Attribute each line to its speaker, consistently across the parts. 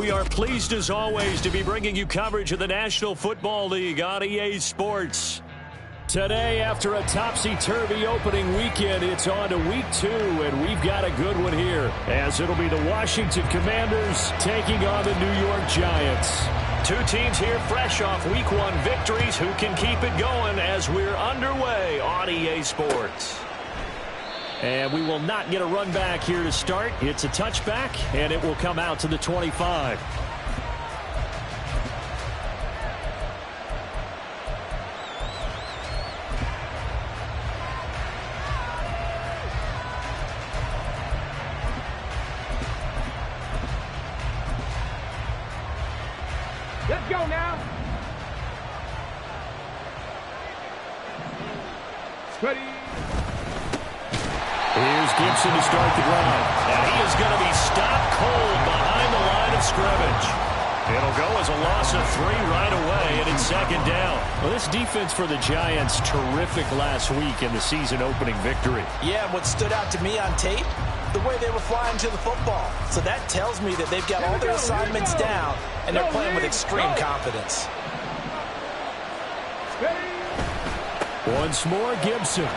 Speaker 1: we are pleased as always to be bringing you coverage of the National Football League on EA Sports. Today, after a topsy-turvy opening weekend, it's on to Week 2, and we've got a good one here, as it'll be the Washington Commanders taking on the New York Giants. Two teams here fresh off Week 1 victories who can keep it going as we're underway on EA Sports. And we will not get a run back here to start. It's a touchback, and it will come out to the 25.
Speaker 2: Let's go now. Ready.
Speaker 1: Here's Gibson to start the drive. And he is going to be stopped cold behind the line of scrimmage. It'll go as a loss of 3 right away, and it's second down. Well, this defense for the Giants, terrific last week in the season-opening victory.
Speaker 3: Yeah, and what stood out to me on tape, the way they were flying to the football. So that tells me that they've got all their assignments down, and they're playing with extreme confidence.
Speaker 1: Once more, Gibson.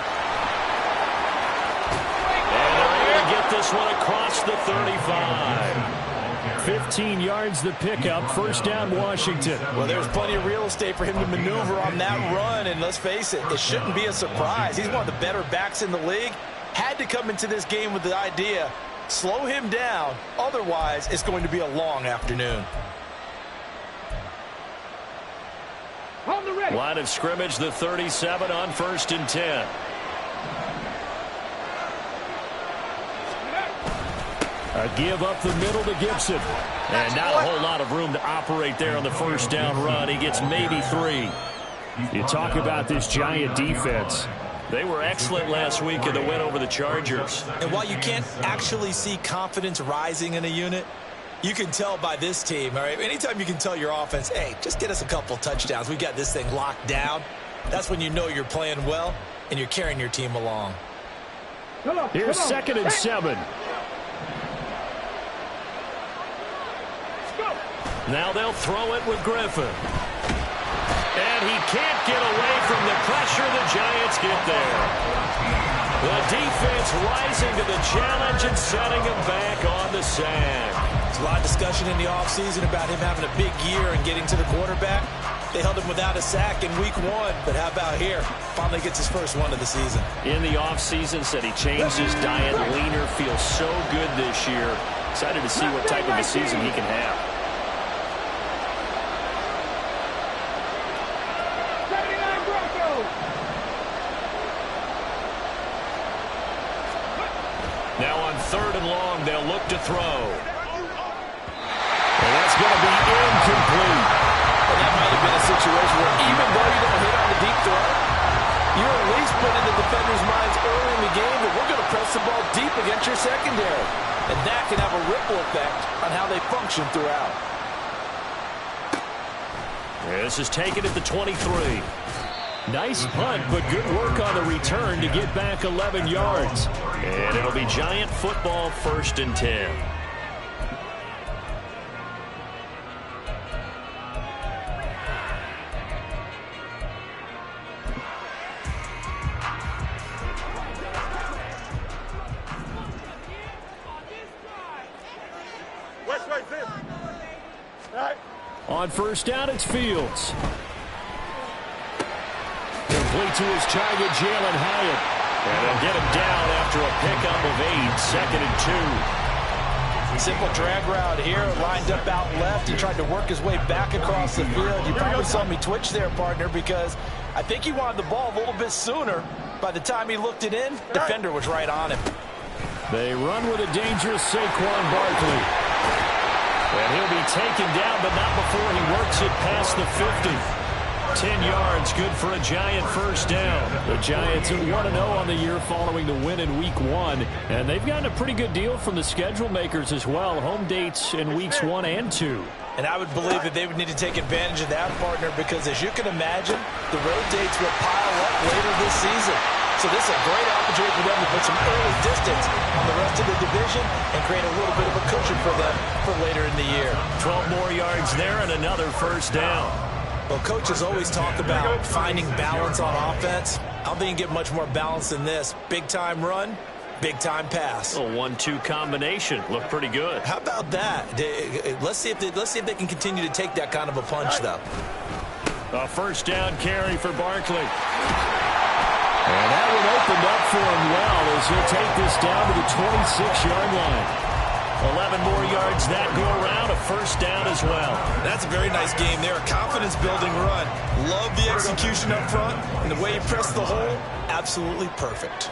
Speaker 1: And they're able to get this one across the 35. 15 yards the pickup, first down Washington.
Speaker 3: Well, there's plenty of real estate for him to maneuver on that run, and let's face it, it shouldn't be a surprise. He's one of the better backs in the league. Had to come into this game with the idea, slow him down, otherwise it's going to be a long afternoon.
Speaker 2: On the ready.
Speaker 1: Line of scrimmage, the 37 on 1st and 10. A give up the middle to Gibson. And not a whole lot of room to operate there on the first down run. He gets maybe 3. You talk about this Giant defense. They were excellent last week in the win over the Chargers.
Speaker 3: And while you can't actually see confidence rising in a unit, you can tell by this team, all right? Anytime you can tell your offense, hey, just get us a couple touchdowns. We got this thing locked down. That's when you know you're playing well and you're carrying your team along.
Speaker 1: Here's 2nd and 7. Now they'll throw it with Griffin. And he can't get away from the pressure. The Giants get there. The defense rising to the challenge and setting him back on the sack.
Speaker 3: There's a lot of discussion in the offseason about him having a big year and getting to the quarterback. They held him without a sack in Week 1, but how about here? Finally gets his first one of the season.
Speaker 1: In the offseason, said he changed his diet, leaner, feels so good this year. Excited to see what type of a season he can have. Now on 3rd and long, they'll look to throw. And that's going to be incomplete.
Speaker 3: And that might have been a situation where even though you don't hit on the deep throw, you're at least putting in the defenders' minds early in the game that we're going to press the ball deep against your secondary. And that can have a ripple effect on how they function throughout.
Speaker 1: This is taken at the 23. Nice punt, but good work on the return to get back 11 yards. And it'll be Giant football, 1st and 10. On 1st down, it's Fields. Complete to his target, Jalen Hyatt. And they'll get him down after a pickup of 8, 2nd and 2.
Speaker 3: Simple drag route here, lined up out left. He tried to work his way back across the field. You probably saw me twitch there, partner, because I think he wanted the ball a little bit sooner. By the time he looked it in, defender was right on him.
Speaker 1: They run with a dangerous Saquon Barkley. And he'll be taken down, but not before he works it past the 50. 10 yards, good for a Giant first down. The Giants are 1-0 on the year following the win in Week 1. And they've gotten a pretty good deal from the schedule makers as well. Home dates in Weeks 1 and 2.
Speaker 3: And I would believe that they would need to take advantage of that, partner, because as you can imagine, the road dates will pile up later this season. So this is a great opportunity for them to put some early distance on the rest of the division and create a little bit of a cushion for them for later in the year.
Speaker 1: 12 more yards there and another first down.
Speaker 3: Well, coaches always talk about finding balance on offense. I don't think you get much more balance than this. Big-time run, big-time pass.
Speaker 1: A 1-2 combination. Looked pretty good.
Speaker 3: How about that? Let's see if they can continue to take that kind of a punch, though.
Speaker 1: A first down carry for Barkley. And that one opened up for him well as he'll take this down to the 26-yard line. 11 more yards that go around, a first down as well.
Speaker 3: That's a very nice game there. A confidence-building run. Love the execution up front, and the way you press the hole, absolutely perfect.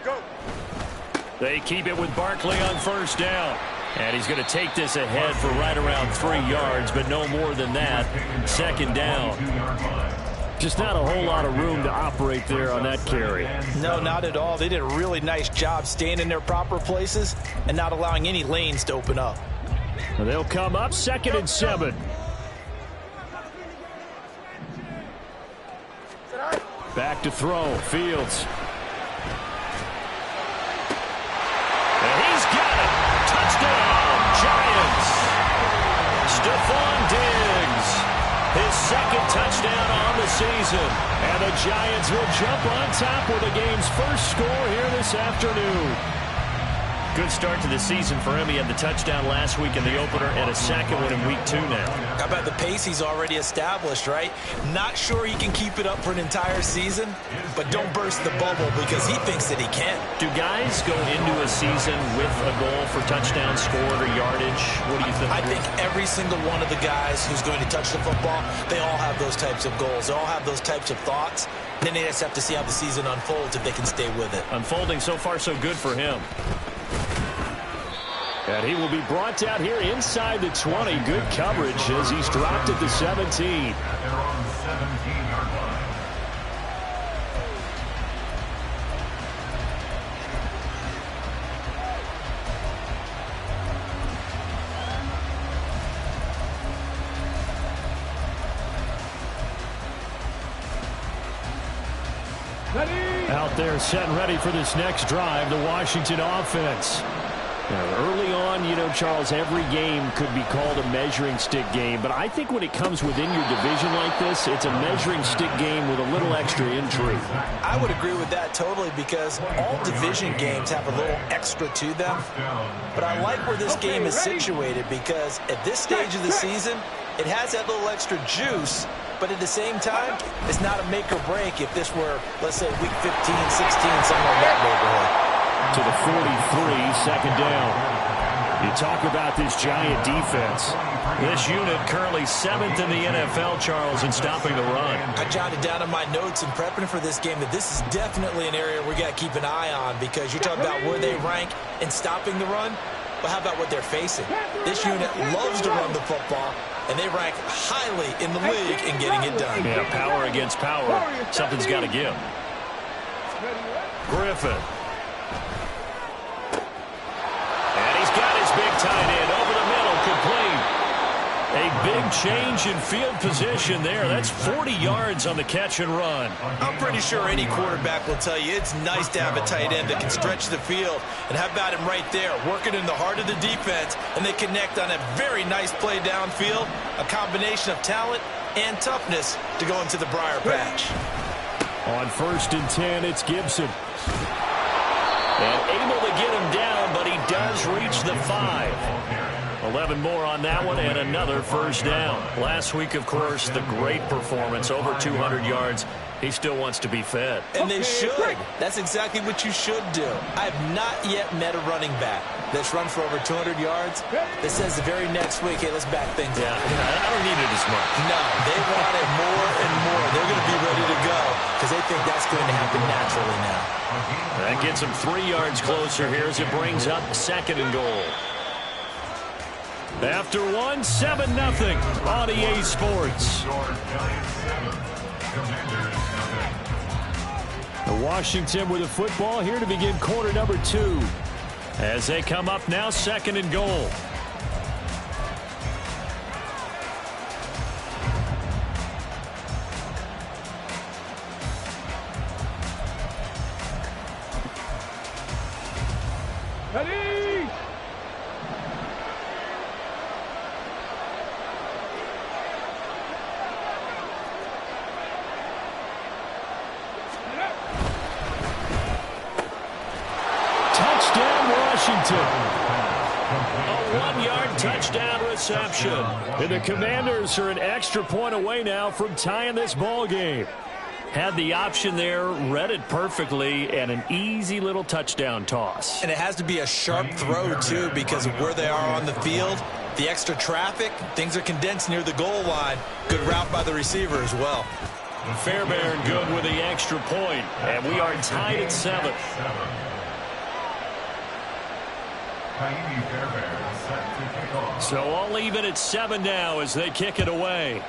Speaker 2: Go.
Speaker 1: They keep it with Barkley on first down. And he's going to take this ahead for right around 3 yards, but no more than that. Second down. Just not a whole lot of room to operate there on that carry.
Speaker 3: No, not at all. They did a really nice job staying in their proper places and not allowing any lanes to open up.
Speaker 1: They'll come up 2nd and 7. Back to throw. Fields. And he's got it. Touchdown, Giants. Stephon Diggs. His second touchdown on the season. And the Giants will jump on top with the game's first score here this afternoon. Good start to the season for him. He had the touchdown last week in the opener and a second one in week 2 now.
Speaker 3: How about the pace he's already established, right? Not sure he can keep it up for an entire season, but don't burst the bubble because he thinks that he can.
Speaker 1: Do guys go into a season with a goal for touchdown scored or yardage? What do you think?
Speaker 3: I think every single one of the guys who's going to touch the football, they all have those types of goals. They all have those types of thoughts. Then they just have to see how the season unfolds if they can stay with it.
Speaker 1: Unfolding so far so good for him. And he will be brought down here inside the 20. Good coverage as he's dropped at the 17. Out there set and ready for this next drive, the Washington offense. Now, early on, you know, Charles, every game could be called a measuring stick game. But I think when it comes within your division like this, it's a measuring stick game with a little extra intrigue.
Speaker 3: I would agree with that totally because all division games have a little extra to them. But I like where this game is situated because at this stage of the season, it has that little extra juice. But at the same time, it's not a make or break if this were, let's say, week 15, 16, somewhere in that neighborhood.
Speaker 1: To the 43, second down. You talk about this Giant defense. This unit currently 7th in the NFL, Charles, in stopping the run.
Speaker 3: I jotted down in my notes in prepping for this game that this is definitely an area we got to keep an eye on because you're talking about where they rank in stopping the run. But how about what they're facing? This unit loves to run the football, and they rank highly in the league in getting it done.
Speaker 1: Yeah, power against power. Something's got to give. Griffin. Big tight end over the middle, complete. A big change in field position there. That's 40 yards on the catch and run.
Speaker 3: I'm pretty sure any quarterback will tell you it's nice to have a tight end that can stretch the field. And how about him right there, working in the heart of the defense, and they connect on a very nice play downfield, a combination of talent and toughness to go into the briar patch.
Speaker 1: On 1st and 10, it's Gibson. And able to get him down, but he does reach the 5. 11 more on that one and another first down. Last week, of course, the great performance, over 200 yards. He still wants to be fed.
Speaker 3: And they should. That's exactly what you should do. I have not yet met a running back that's run for over 200 yards that says the very next week, hey, let's back things up.
Speaker 1: Yeah, I don't need it as much.
Speaker 3: No, they want it more and more. They're going to be ready to go because they think that's going to happen naturally now.
Speaker 1: That gets them 3 yards closer here as it brings up 2nd and goal. After 1, 7-0 on EA Sports. The Washington with the football here to begin quarter number 2. As they come up now, 2nd and goal. intercepted. A 1-yard touchdown reception. And the Commanders are an extra point away now from tying this ball game. Had the option there, read it perfectly, and an easy little touchdown toss.
Speaker 3: And it has to be a sharp throw, too, because of where they are on the field. The extra traffic, things are condensed near the goal line. Good route by the receiver as well.
Speaker 1: Fairbairn good with the extra point, and we are tied at 7. So all even at 7 now as they kick it away.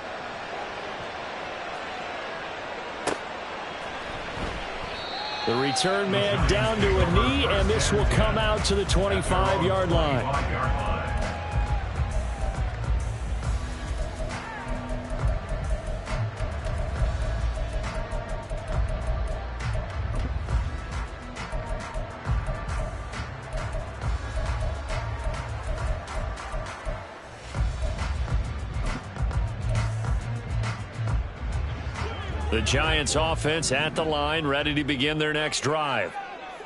Speaker 1: The return man down to a knee, and this will come out to the 25-yard line. The Giants offense at the line, ready to begin their next drive.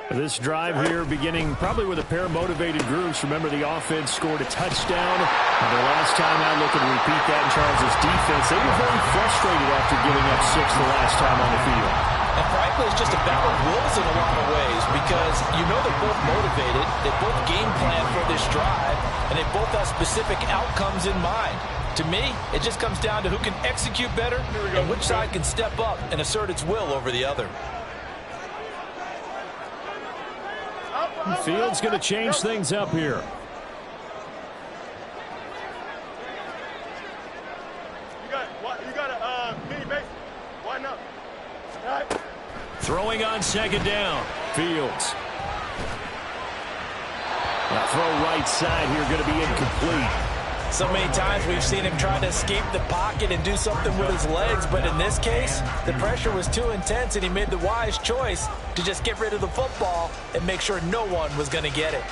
Speaker 1: This drive here beginning probably with a pair of motivated groups. Remember, the offense scored a touchdown. And the last time out, looking to repeat that in Charles' defense. They were very frustrated after giving up 6 the last time on the field.
Speaker 3: And frankly, it's just a battle of wills in a lot of ways because you know they're both motivated. They both game plan for this drive, and they both have specific outcomes in mind. To me, it just comes down to who can execute better and which side can step up and assert its will over the other.
Speaker 1: Fields going to change things up here.
Speaker 2: You got a mini base. Why not? All right.
Speaker 1: Throwing on second down. Fields. Now throw right side here, going to be incomplete.
Speaker 3: So many times we've seen him try to escape the pocket and do something with his legs, but in this case, the pressure was too intense and he made the wise choice to just get rid of the football and make sure no one was going to get it.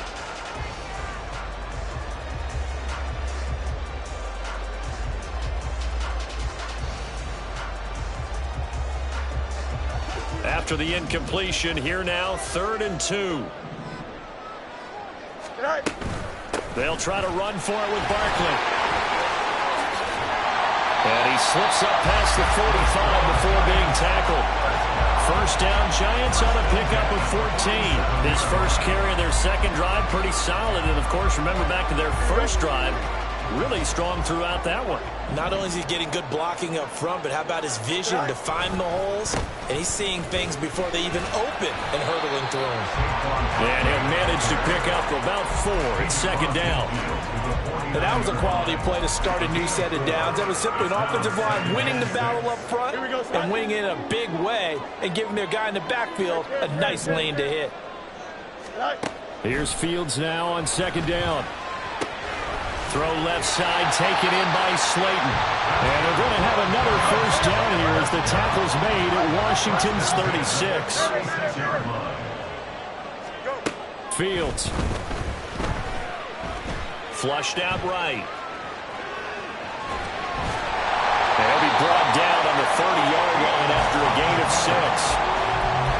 Speaker 1: After the incompletion, here now, 3rd and 2.
Speaker 2: All right.
Speaker 1: They'll try to run for it with Barkley. And he slips up past the 45 before being tackled. First down, Giants on a pickup of 14. His first carry of their second drive, pretty solid. And, of course, remember back to their first drive, really strong throughout that one.
Speaker 3: Not only is he getting good blocking up front, but how about his vision to find the holes? And he's seeing things before they even open and hurdling through them.
Speaker 1: And he'll manage to pick up about 4 at second down.
Speaker 3: And that was a quality play to start a new set of downs. That was simply an offensive line winning the battle up front and winning it in a big way and giving their guy in the backfield a nice lane to hit.
Speaker 1: Here's Fields now on second down. Throw left side, taken in by Slayton. And they're going to have another first down here as the tackle's made at Washington's 36. Fields. Flushed out right. And he'll be brought down on the 30-yard line after a gain of 6.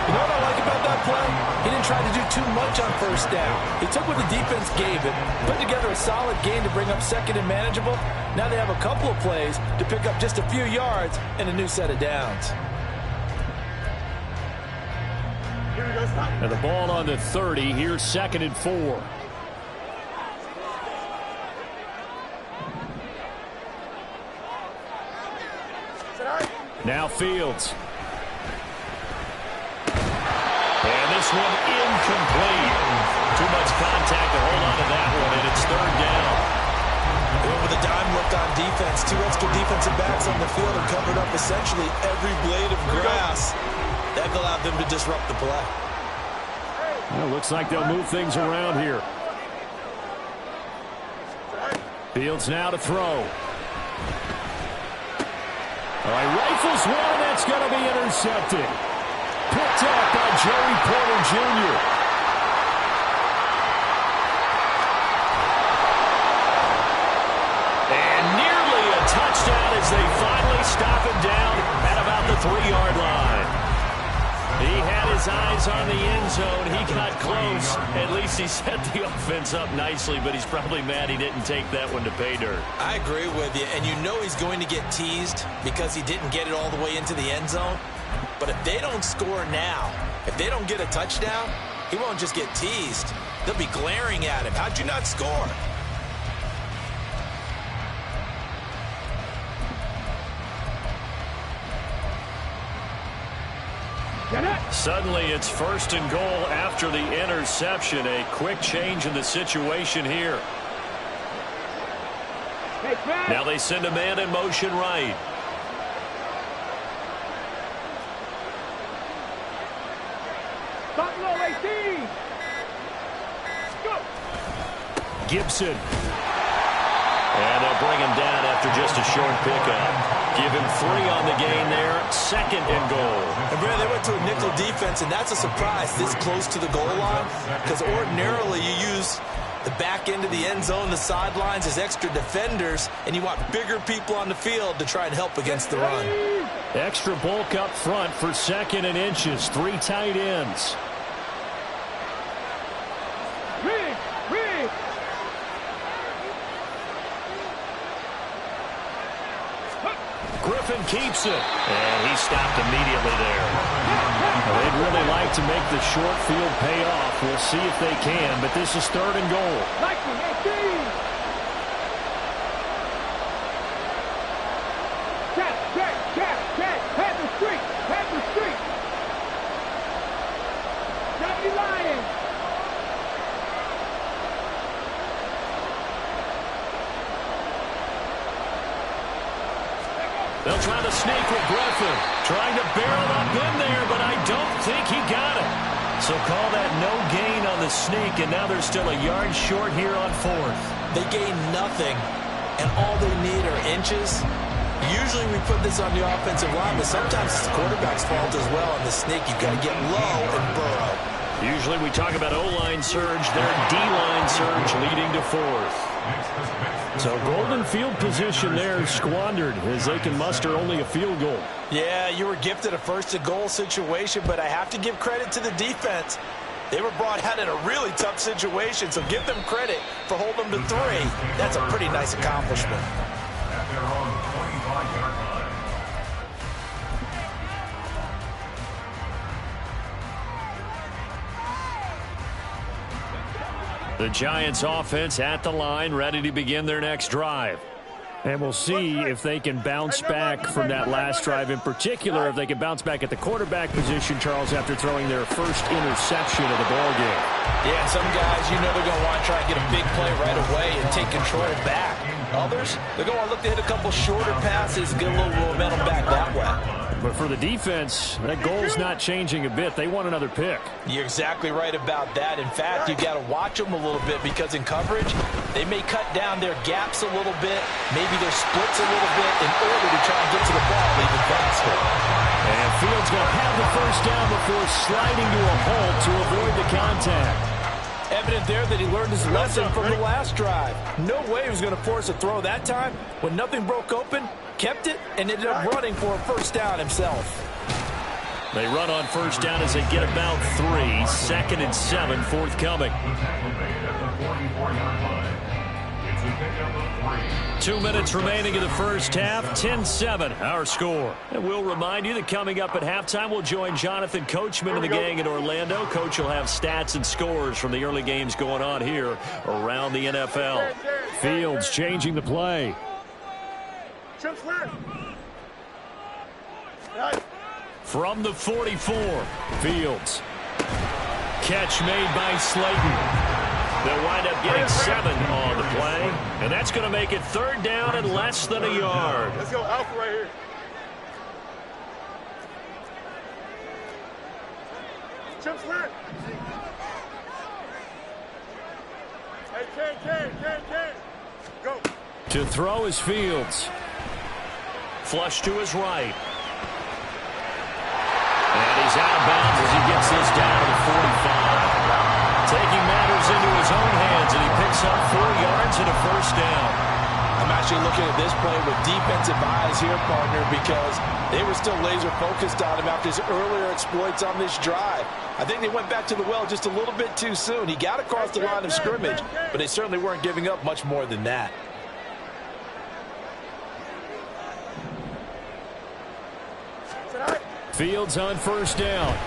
Speaker 3: You know what I like about that play? He didn't try to do too much on first down. He took what the defense gave him, put together a solid game to bring up second and manageable. Now they have a couple of plays to pick up just a few yards and a new set of downs.
Speaker 1: And the ball on the 30. Here's 2nd and 4. Now Fields. And this one incomplete. Too much contact to hold on to that one, and it's 3rd down.
Speaker 3: With a dime look on defense, 2 extra defensive backs on the field and covered up essentially every blade of grass. That allowed them to disrupt the play.
Speaker 1: Well, looks like they'll move things around here. Fields now to throw. All right, rifles one, that's going to be intercepted. Picked up by Joey Porter Jr. And nearly a touchdown as they finally stop him down at about the 3-yard line. He had his his eyes on the end zone. He got close. At least he set the offense up nicely, but he's probably mad he didn't take that one to pay dirt.
Speaker 3: I agree with you, and you know he's going to get teased because he didn't get it all the way into the end zone. But if they don't score now, if they don't get a touchdown, he won't just get teased. They'll be glaring at him. How'd you not score?
Speaker 1: Suddenly it's 1st and goal after the interception. A quick change in the situation here. Now they send a man in motion right. Gibson. And they'll bring him down after just a short pickup. Give him 3 on the gain there. 2nd and goal.
Speaker 3: And Brad, they went to a nickel defense, and that's a surprise this close to the goal line, because ordinarily you use the back end of the end zone, the sidelines as extra defenders, and you want bigger people on the field to try and help against the run.
Speaker 1: Extra bulk up front for 2nd and inches. 3 tight ends. Griffin keeps it. And he stopped immediately there. They'd really like to make the short field pay off. We'll see if they can, but this is 3rd and goal. They'll try to sneak with Griffin. Trying to barrel up in there, but I don't think he got it. So call that no gain on the sneak, and now they're still a yard short here on 4th.
Speaker 3: They gain nothing, and all they need are inches. Usually we put this on the offensive line, but sometimes it's the quarterback's fault as well on the sneak. You've got to get low and burrow.
Speaker 1: Usually we talk about O-line surge. Their D-line surge leading to 4th. So golden field position there squandered as they can muster only a field goal.
Speaker 3: Yeah, you were gifted a 1st and goal situation, but I have to give credit to the defense. They were brought out in a really tough situation, so give them credit for holding them to 3. That's a pretty nice accomplishment.
Speaker 1: The Giants offense at the line, ready to begin their next drive. And we'll see if they can bounce back from that last drive, in particular if they can bounce back at the quarterback position, Charles, after throwing their first interception of the ballgame.
Speaker 3: Yeah, some guys, you know they're going to want to try and get a big play right away and take control back. Others, they're going to look to hit a couple shorter passes and get a little momentum back that way.
Speaker 1: But for the defense, that goal's not changing a bit. They want another pick.
Speaker 3: You're exactly right about that. In fact, you've got to watch them a little bit because in coverage, they may cut down their gaps a little bit, maybe their splits a little bit in order to try and get to the ball even faster.
Speaker 1: And Fields going to have the 1st down before sliding to a halt to avoid the contact.
Speaker 3: Evident there that he learned his lesson from the last drive. No way he was going to force a throw that time. When nothing broke open, kept it, and ended up running for a 1st down himself.
Speaker 1: They run on 1st down as they get about 3. 2nd and 7 forthcoming. 2 minutes remaining in the first half. 10-7 our score. And we'll remind you that coming up at halftime, we'll join Jonathan Coachman and the gang in Orlando. Coach will have stats and scores from the early games going on here around the NFL. Fields changing the play. From the 44, Fields. Catch made by Slayton. They'll wind up getting 7 on the play, and that's going to make it 3rd down and less than a yard.
Speaker 2: Let's go Alpha right here. Chips red. Hey, Ken. Go.
Speaker 1: To throw is Fields. Flush to his right. And he's out of bounds as he gets this down to the 45. Taking matters into his own hands, and he picks up 4 yards and a 1st down.
Speaker 3: I'm actually looking at this play with defensive eyes here, partner, because they were still laser focused on him after his earlier exploits on this drive. I think they went back to the well just a little bit too soon. He got across the line of scrimmage, but they certainly weren't giving up much more than that.
Speaker 1: Fields on first down.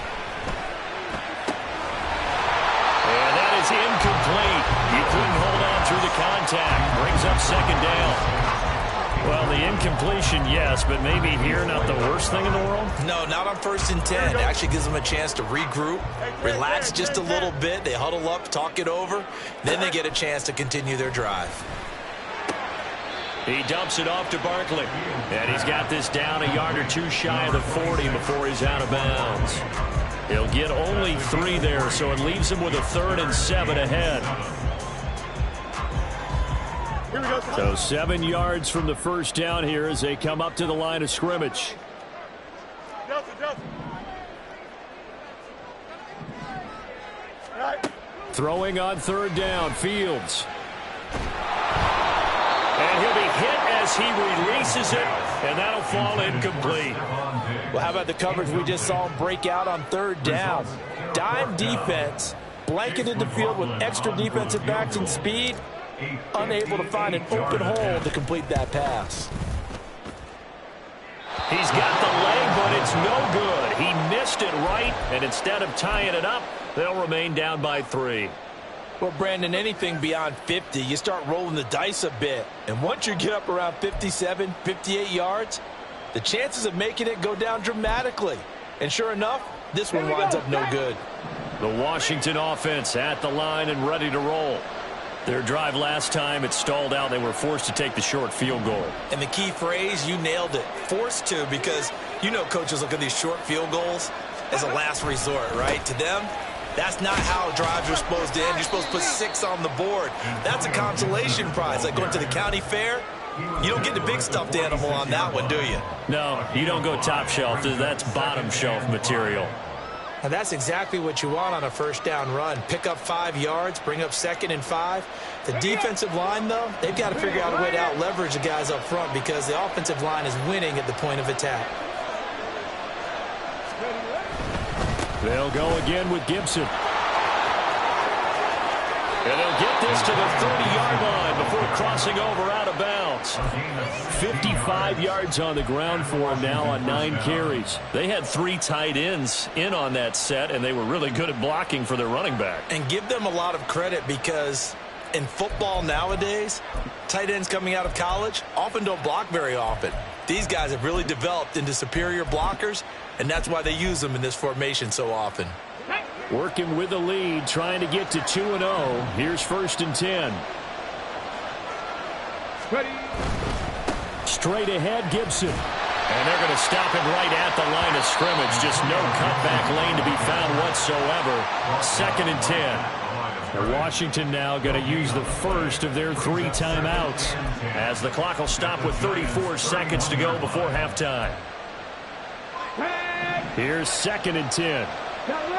Speaker 1: And that is incomplete. He couldn't hold on through the contact. Brings up second down. Well, the incompletion, yes, but maybe here not the worst thing in the world?
Speaker 3: No, not on 1st and 10. It actually gives them a chance to regroup, relax just a little bit. They huddle up, talk it over. Then they get a chance to continue their drive.
Speaker 1: He dumps it off to Barkley. And he's got this down a yard or two shy of the 40 before he's out of bounds. He'll get only 3 there, so it leaves him with a 3rd and 7 ahead. So 7 yards from the first down here as they come up to the line of scrimmage. Throwing on 3rd down, Fields. And he'll be hit as he releases it, and that'll fall incomplete.
Speaker 3: Well, how about the coverage we just saw him break out on 3rd down? Dime defense, blanketed the field with extra defensive backs and speed, unable to find an open hole to complete that pass.
Speaker 1: He's got the leg, but it's no good. He missed it right, and instead of tying it up, they'll remain down by 3.
Speaker 3: Well, Brandon, anything beyond 50, you start rolling the dice a bit. And once you get up around 57, 58 yards, the chances of making it go down dramatically. And sure enough, this one winds up no good.
Speaker 1: The Washington offense at the line and ready to roll. Their drive last time, it stalled out. They were forced to take the short field goal.
Speaker 3: And the key phrase, you nailed it. Forced to, because you know coaches look at these short field goals as a last resort, right? To them, that's not how drives are supposed to end. You're supposed to put 6 on the board. That's a consolation prize. Like going to the county fair, you don't get the big stuffed animal on that one, do you?
Speaker 1: No, you don't go top shelf. That's bottom shelf material.
Speaker 3: And that's exactly what you want on a first down run. Pick up 5 yards, bring up 2nd and 5. The defensive line, though, they've got to figure out a way to out-leverage the guys up front because the offensive line is winning at the point of attack.
Speaker 1: They'll go again with Gibson. And they'll get this to the 30-yard line before crossing over out of bounds. 55 yards on the ground for him now on 9 carries. They had 3 tight ends in on that set, and they were really good at blocking for their running back.
Speaker 3: And give them a lot of credit because in football nowadays, tight ends coming out of college often don't block very often. These guys have really developed into superior blockers, and that's why they use them in this formation so often.
Speaker 1: Working with the lead, trying to get to 2-0. Here's 1st and 10.
Speaker 2: Ready.
Speaker 1: Straight ahead, Gibson. And they're going to stop him right at the line of scrimmage. Just no cutback lane to be found whatsoever. 2nd and 10. And Washington now going to use the first of their 3 timeouts as the clock will stop with 34 seconds to go before halftime. Here's 2nd and 10.
Speaker 2: Check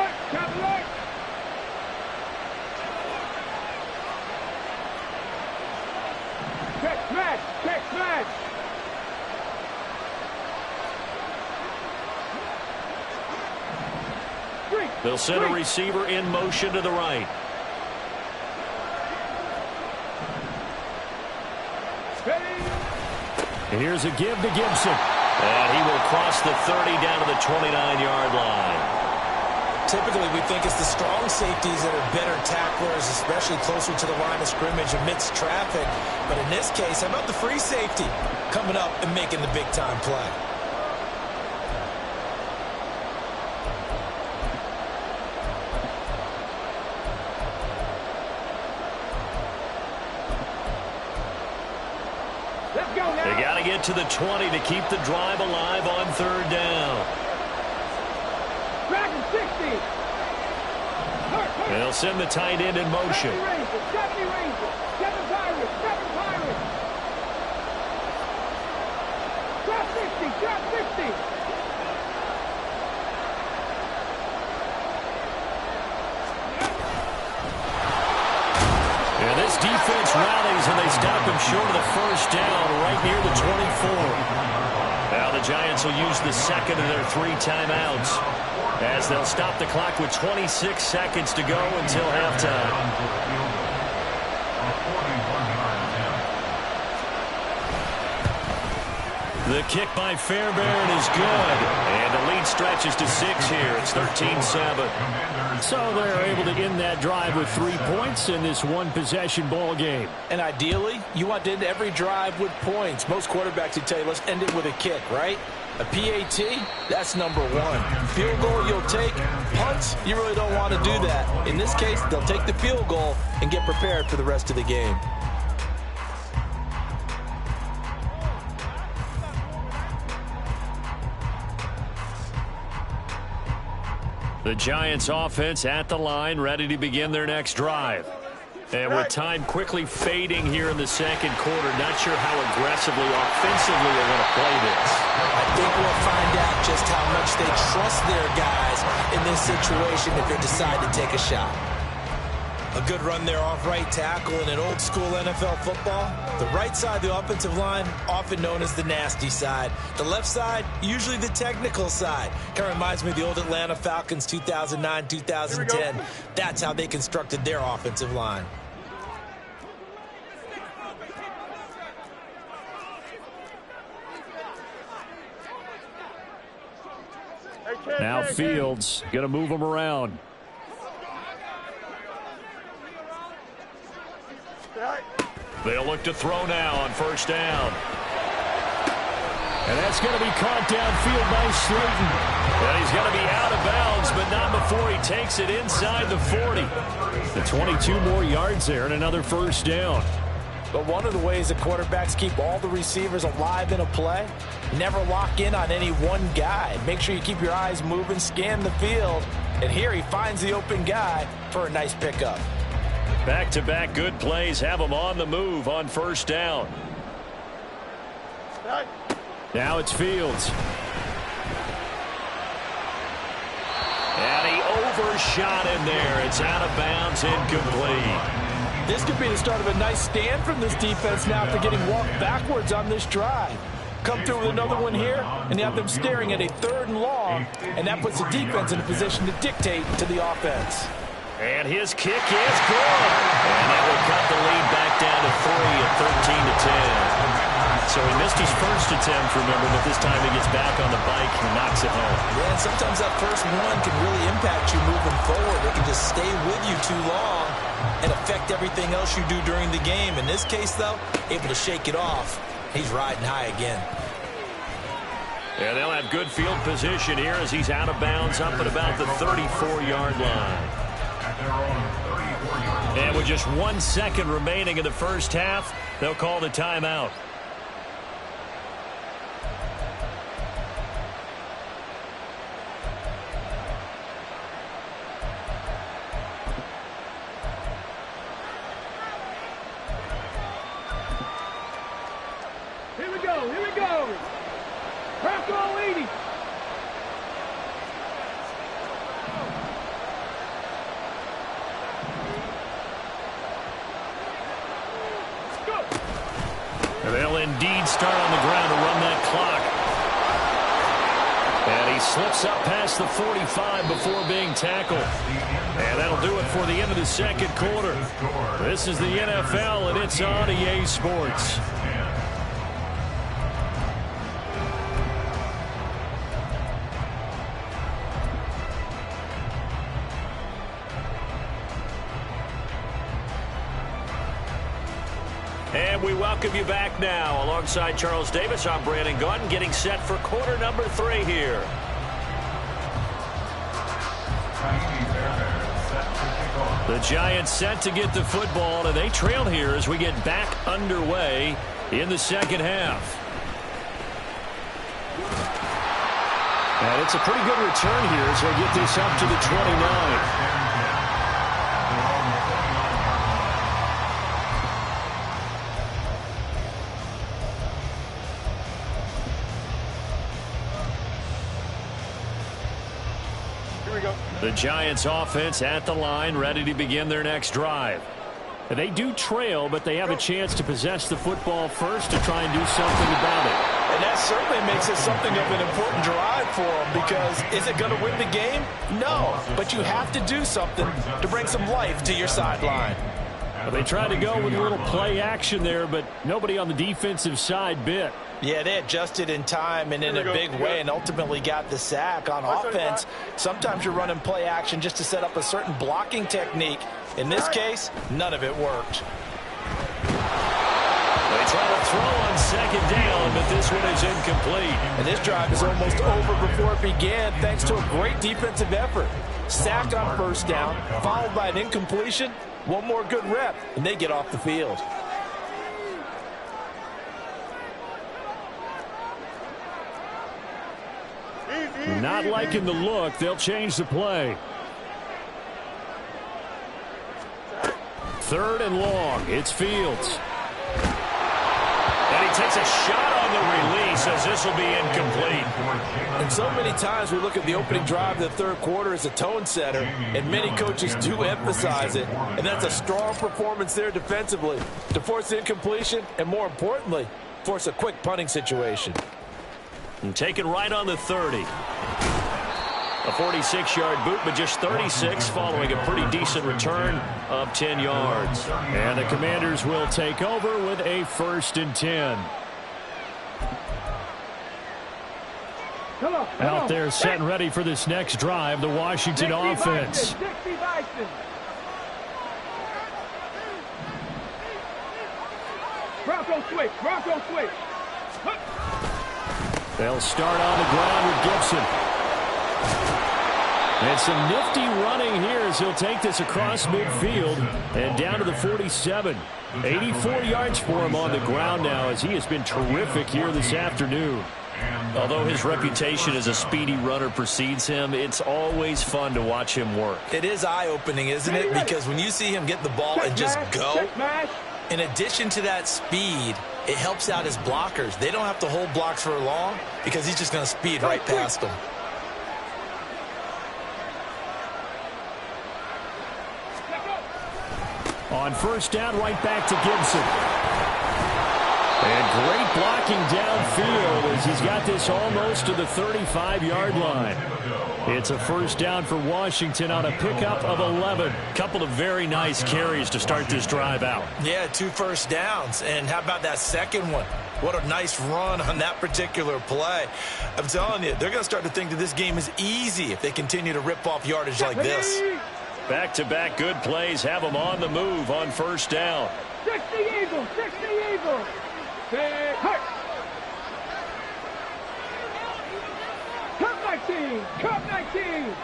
Speaker 2: match.
Speaker 1: They'll send a receiver in motion to the right. And here's a give to Gibson. And he will cross the 30 down to the 29-yard line.
Speaker 3: Typically, we think it's the strong safeties that are better tacklers, especially closer to the line of scrimmage amidst traffic. But in this case, how about the free safety coming up and making the big-time play?
Speaker 1: They got to get to the 20 to keep the drive alive on 3rd down. And they'll send the tight end in motion. And this defense rallies, and they stop him short of the first down right near the 24. Now the Giants will use the second of their 3 timeouts as they'll stop the clock with 26 seconds to go until halftime. The kick by Fairbairn is good. And the lead stretches to 6 here. It's 13-7. So they're able to end that drive with 3 points in this one-possession ball game.
Speaker 3: And ideally, you want to end every drive with points. Most quarterbacks would tell you, let's end it with a kick, right? A PAT, that's number 1. Field goal you'll take. Punts, you really don't want to do that. In this case, they'll take the field goal and get prepared for the rest of the game.
Speaker 1: The Giants offense at the line, ready to begin their next drive. And with time quickly fading here in the second quarter, not sure how aggressively, offensively they're going to play this.
Speaker 3: I think we'll find out just how much they trust their guys in this situation if they decide to take a shot. A good run there off right tackle in an old-school NFL football. The right side of the offensive line, often known as the nasty side. The left side, usually the technical side. Kind of reminds me of the old Atlanta Falcons 2009-2010. That's how they constructed their offensive line.
Speaker 1: Now Fields going to move them around. They'll look to throw now on first down. And that's going to be caught downfield by Slayton. And he's going to be out of bounds, but not before he takes it inside the 40. The 22 more yards there and another first down.
Speaker 3: But one of the ways the quarterbacks keep all the receivers alive in a play, never lock in on any one guy. Make sure you keep your eyes moving, scan the field. And here he finds the open guy for a nice pickup.
Speaker 1: Back-to-back good plays have him on the move on first down. Now it's Fields. And he overshot in there. It's out of bounds, incomplete.
Speaker 3: This could be the start of a nice stand from this defense now after getting walked backwards on this drive. Come through with another one here, and you have them staring at a 3rd and long, and that puts the defense in a position to dictate to the offense.
Speaker 1: And his kick is good. And that will cut the lead back down to 3 at 13-10. So he missed his first attempt, remember, but this time he gets back on the bike and knocks it home.
Speaker 3: Yeah, and sometimes that first one can really impact you moving forward. It can just stay with you too long and affect everything else you do during the game. In this case, though, able to shake it off. He's riding high again.
Speaker 1: And they'll have good field position here as he's out of bounds up at about the 34-yard line. And with just 1 second remaining in the first half, they'll call the timeout.
Speaker 2: Here we go, here we go. Crack all 80.
Speaker 1: They'll indeed start on the ground to run that clock. And he slips up past the 45 before being tackled. And that'll do it for the end of the second quarter. This is the NFL, and it's on EA Sports. And we welcome you back now. Alongside Charles Davis, I'm Brandon Gaudin, getting set for quarter number 3 here. The Giants set to get the football, and they trail here as we get back underway in the second half. And it's a pretty good return here as they get this up to the 29. The Giants offense at the line, ready to begin their next drive. They do trail, but they have a chance to possess the football first to try and do something about it.
Speaker 3: And that certainly makes it something of an important drive for them, because is it going to win the game? No, but you have to do something to bring some life to your sideline.
Speaker 1: Well, they tried to go with a little play action there, but nobody on the defensive side bit.
Speaker 3: Yeah, they adjusted in time and in a big way and ultimately got the sack. On offense, sometimes you're running play action just to set up a certain blocking technique. In this case, none of it worked.
Speaker 1: They try to throw on second down, but this one is incomplete.
Speaker 3: And this drive is almost over before it began thanks to a great defensive effort. Sack on first down, followed by an incompletion. One more good rep, and they get off the field.
Speaker 1: Not liking the look. They'll change the play. 3rd and long. It's Fields. And he takes a shot on the release as this will be incomplete.
Speaker 3: And so many times we look at the opening drive of the third quarter as a tone setter, and many coaches do emphasize it. And that's a strong performance there defensively to force the incompletion and, more importantly, force a quick punting situation.
Speaker 1: And taken right on the 30. A 46-yard boot, but just 36 following a pretty decent return of 10 yards. And the Commanders will take over with a 1st and 10. Out there set and ready for this next drive, the Washington offense.
Speaker 2: Bronco switch, Bronco switch.
Speaker 1: They'll start on the ground with Gibson. And some nifty running here as he'll take this across midfield and down to the 47. 84 yards for him on the ground now as he has been terrific here this afternoon. Although his reputation as a speedy runner precedes him, it's always fun to watch him work.
Speaker 3: It is eye-opening, isn't it? Because when you see him get the ball and just go, in addition to that speed, it helps out his blockers. They don't have to hold blocks for long because he's just going to speed right past them.
Speaker 1: On first down, right back to Gibson. And great blocking downfield as he's got this almost to the 35-yard line. It's a first down for Washington on a pickup of 11. Couple of very nice carries to start this drive out.
Speaker 3: Yeah, 2 first downs. And how about that second one? What a nice run on that particular play. I'm telling you, they're going to start to think that this game is easy if they continue to rip off yardage like this.
Speaker 1: Back-to-back good plays have them on the move on first down.
Speaker 2: 60 Eagles, 60 Eagles. Hurt. Cup 19, Cup 19.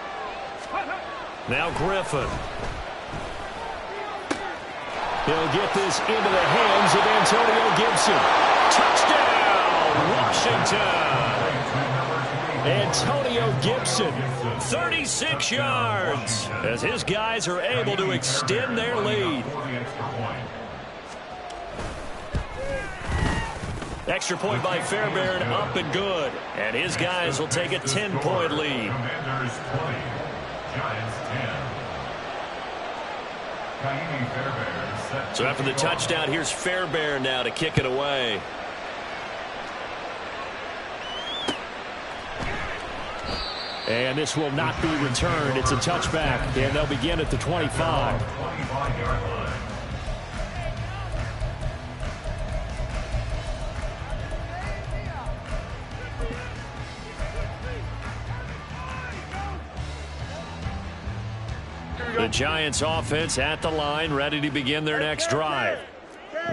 Speaker 1: Now Griffin. He'll get this into the hands of Antonio Gibson. Touchdown, Washington. Antonio Gibson, 36 yards, as his guys are able to extend their lead. Extra point by Fairbairn, up and good. And his guys will take a 10-point lead. So after the touchdown, here's Fairbairn now to kick it away. And this will not be returned. It's a touchback, and they'll begin at the 25. The Giants offense at the line, ready to begin their next drive.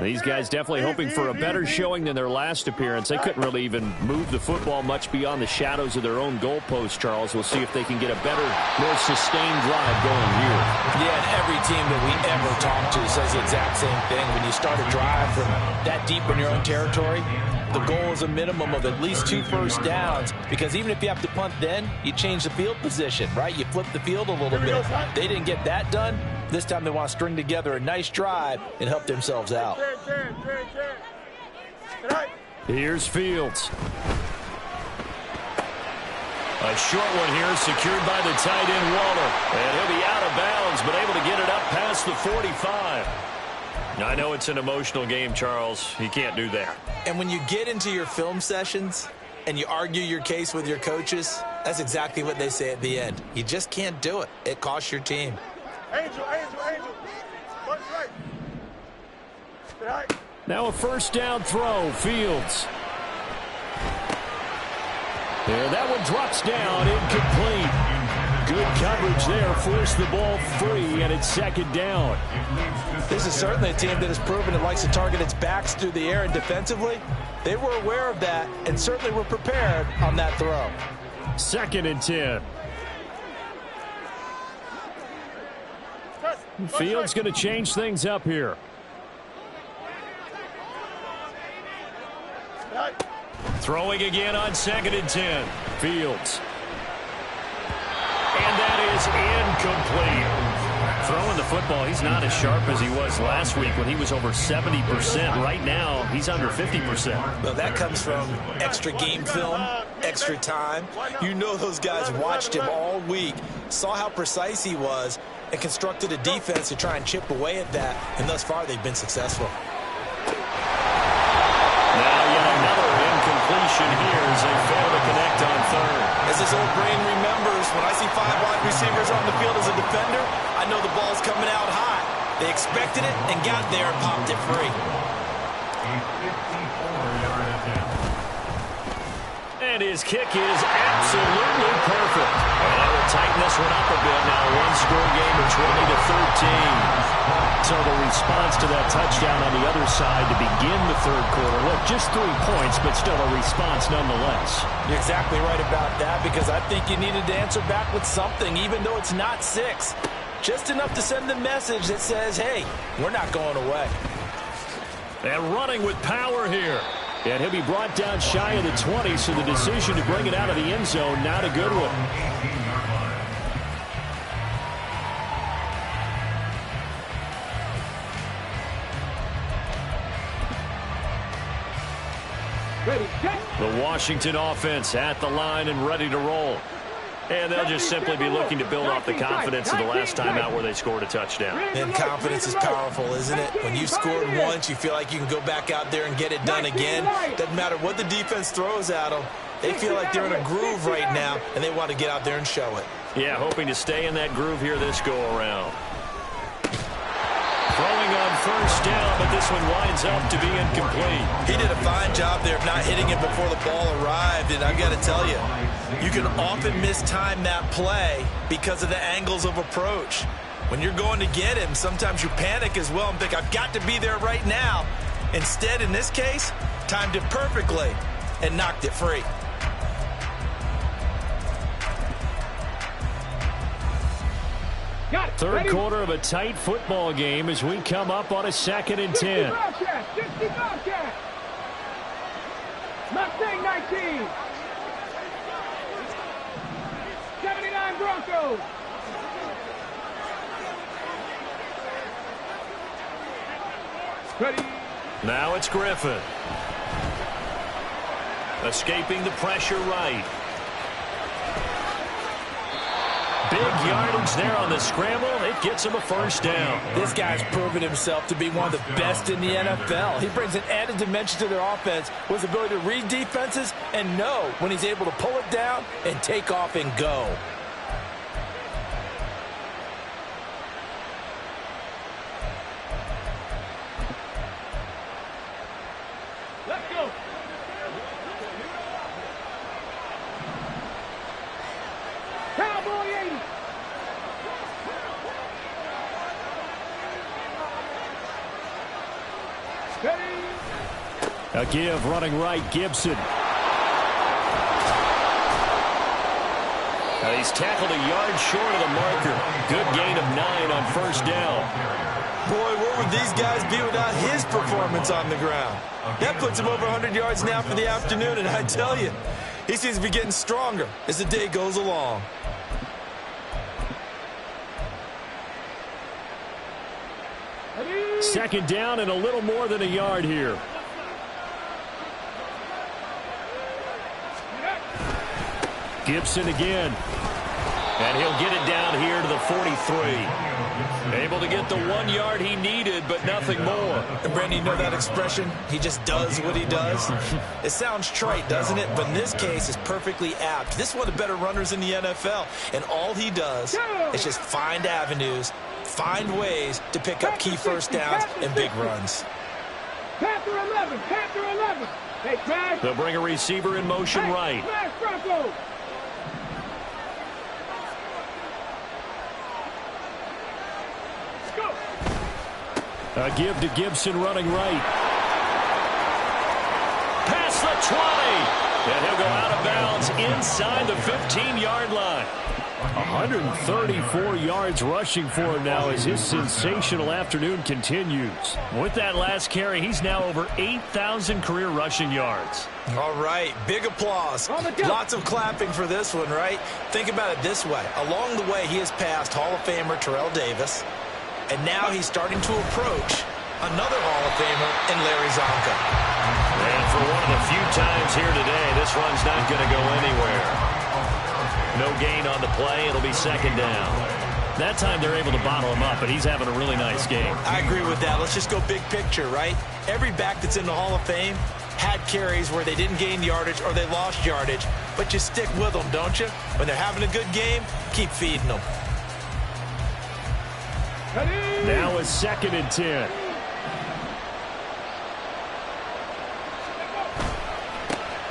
Speaker 1: These guys definitely hoping for a better showing than their last appearance. They couldn't really even move the football much beyond the shadows of their own goalpost, Charles. We'll see if they can get a better, more sustained drive going here.
Speaker 3: Yeah, and every team that we ever talk to says the exact same thing. When you start a drive from that deep in your own territory, the goal is a minimum of at least 2 first downs, because even if you have to punt then, you change the field position, right? You flip the field a little bit. They didn't get that done. This time they want to string together a nice drive and help themselves out.
Speaker 1: Here's Fields. A short one here, secured by the tight end Waller. And he'll be out of bounds, but able to get it up past the 45. I know it's an emotional game, Charles. You can't do that.
Speaker 3: And when you get into your film sessions and you argue your case with your coaches, that's exactly what they say at the end. You just can't do it. It costs your team.
Speaker 2: Angel, Angel, Angel. Punch right. Right.
Speaker 1: Now a first down throw, Fields. There, that one drops down, incomplete. Good coverage there, forced the ball free, and it's second down.
Speaker 3: This is certainly a team that has proven it likes to target its backs through the air, and defensively, they were aware of that and certainly were prepared on that throw.
Speaker 1: 2nd and 10. Fields going to change things up here. Throwing again on 2nd and 10. Fields. And that is incomplete. Throwing the football, he's not as sharp as he was last week when he was over 70%. Right now, he's under 50%.
Speaker 3: Well, that comes from extra game film, extra time. You know those guys watched him all week, saw how precise he was, and constructed a defense to try and chip away at that. And thus far, they've been successful.
Speaker 1: Now yet another incompletion here as they fail to connect on 3rd.
Speaker 3: As his old brain remembers, when I see 5 wide receivers on the field as a defender, I know the ball's coming out high. They expected it and got there and popped it free.
Speaker 1: And his kick is absolutely perfect. And that will tighten this one up a bit now. One-score game of 20-13. So the response to that touchdown on the other side to begin the 3rd quarter. Look, just 3 points, but still a response nonetheless.
Speaker 3: You're exactly right about that, because I think you needed to answer back with something, even though it's not 6. Just enough to send the message that says, hey, we're not going away.
Speaker 1: And running with power here. And he'll be brought down shy of the 20, so the decision to bring it out of the end zone, not a good one. The Washington offense at the line and ready to roll. And they'll just simply be looking to build off the confidence of the last time out where they scored a touchdown.
Speaker 3: And confidence is powerful, isn't it? When you've scored once, you feel like you can go back out there and get it done again. Doesn't matter what the defense throws at them. They feel like they're in a groove right now, and they want to get out there and show it.
Speaker 1: Yeah, hoping to stay in that groove here this go-around. Throwing on first down, but this one winds up to be incomplete.
Speaker 3: He did a fine job there of not hitting it before the ball arrived, and I've got to tell you, you can often mistime that play because of the angles of approach. When you're going to get him, sometimes you panic as well and think, I've got to be there right now. Instead, in this case, timed it perfectly and knocked it free.
Speaker 1: Third quarter of a tight football game as we come up on a 2nd and 10.
Speaker 4: Mustang 19. 79 Broncos. Ready.
Speaker 1: Now it's Griffin. Escaping the pressure right. Big yardage there on the scramble. It gets him a first down.
Speaker 3: This guy's proven himself to be one of the best in the NFL. He brings an added dimension to their offense with his ability to read defenses and know when he's able to pull it down and take off and go.
Speaker 4: Let's go. Cowboy 80. Ready.
Speaker 1: A give running right, Gibson. Now he's tackled a yard short of the marker. Good gain of 9 on first down.
Speaker 3: Boy, where would these guys be without his performance on the ground? That puts him over 100 yards now for the afternoon, and I tell you, he seems to be getting stronger as the day goes along.
Speaker 1: Second down and a little more than a yard here. Gibson again. And he'll get it down here to the 43. Able to get the 1 yard he needed, but nothing more.
Speaker 3: And Brandon, you know that expression? He just does what he does. It sounds trite, doesn't it? But in this case, it's perfectly apt. This is one of the better runners in the NFL. And all he does is just find avenues, find ways to pick up key first downs and big runs.
Speaker 4: Panther 11, Panther 11. Hey, Craig.
Speaker 1: They'll bring a receiver in motion right.
Speaker 4: Smash Bronco.
Speaker 1: A give to Gibson running right. Past the 20. And he'll go out of bounds inside the 15-yard line. 134 yards rushing for him now as his sensational afternoon continues. With that last carry, he's now over 8,000 career rushing yards.
Speaker 3: All right, big applause. Lots of clapping for this one, right? Think about it this way. Along the way, he has passed Hall of Famer Terrell Davis, and now he's starting to approach another Hall of Famer in Larry Zonka.
Speaker 1: And for one of the few times here today, this run's not going to go anywhere. No gain on the play. It'll be second down. That time they're able to bottle him up, but he's having a really nice game.
Speaker 3: I agree with that. Let's just go big picture, right? Every back that's in the Hall of Fame had carries where they didn't gain yardage or they lost yardage, but you stick with them, don't you? When they're having a good game, keep feeding them.
Speaker 1: Now it's 2nd and 10.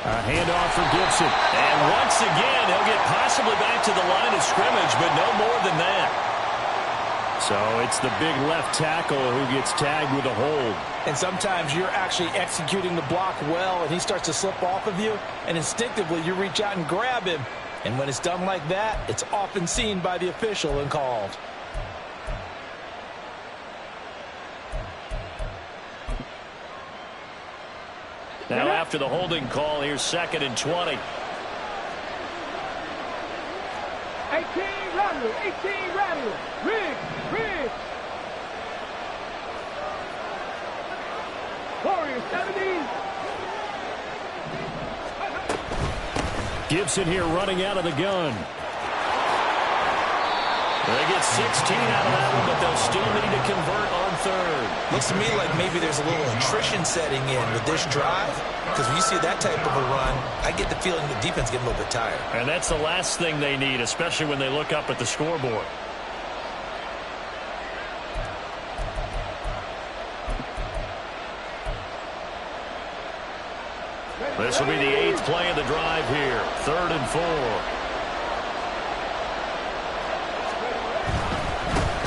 Speaker 1: A handoff for Gibson. And once again, he'll get possibly back to the line of scrimmage, but no more than that. So it's the big left tackle who gets tagged with a hold.
Speaker 3: And sometimes you're actually executing the block well, and he starts to slip off of you, and instinctively you reach out and grab him. And when it's done like that, it's often seen by the official and called.
Speaker 1: Now after the holding call, here's 2nd and 20.
Speaker 4: 18 rattle, 18 rattle. Riggs. Warriors 70.
Speaker 1: Gibson here running out of the gun. They get 16 out of that one, but they'll still need to convert on 3rd.
Speaker 3: Looks to me like maybe there's a little attrition setting in with this drive, because when you see that type of a run, I get the feeling the defense getting a little bit tired.
Speaker 1: And that's the last thing they need, especially when they look up at the scoreboard. This will be the 8th play of the drive here. 3rd and 4.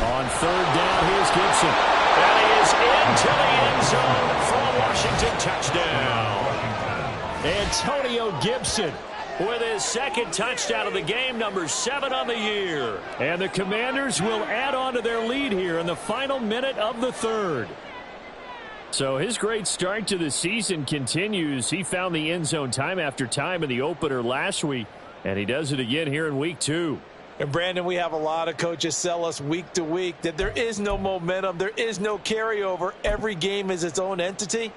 Speaker 1: On 3rd down, here's Gibson. And he is into the end zone for a Washington touchdown. Antonio Gibson with his 2nd touchdown of the game, number 7 on the year. And the Commanders will add on to their lead here in the final minute of the 3rd. So his great start to the season continues. He found the end zone time after time in the opener last week, and he does it again here in week 2.
Speaker 3: And Brandon, we have a lot of coaches sell us week to week that there is no momentum, there is no carryover. Every game is its own entity.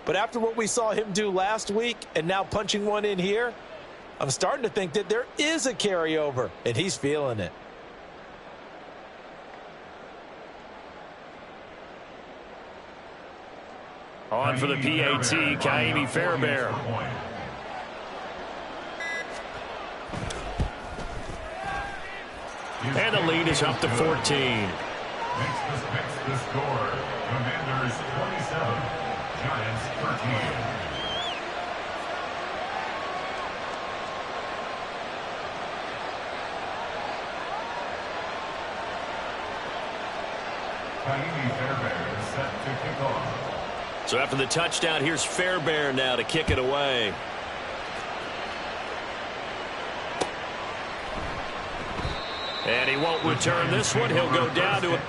Speaker 3: But after what we saw him do last week and now punching one in here, I'm starting to think that there is a carryover, and he's feeling it.
Speaker 1: On for the PAT, Kaimi Fairbairn. And the lead is up to 14.
Speaker 5: Makes the score. Commanders 27, Giants 13. Kaimi Fairbairn is set to kick off.
Speaker 1: So after the touchdown, here's Fairbairn now to kick it away. And he won't return this one. He'll go down to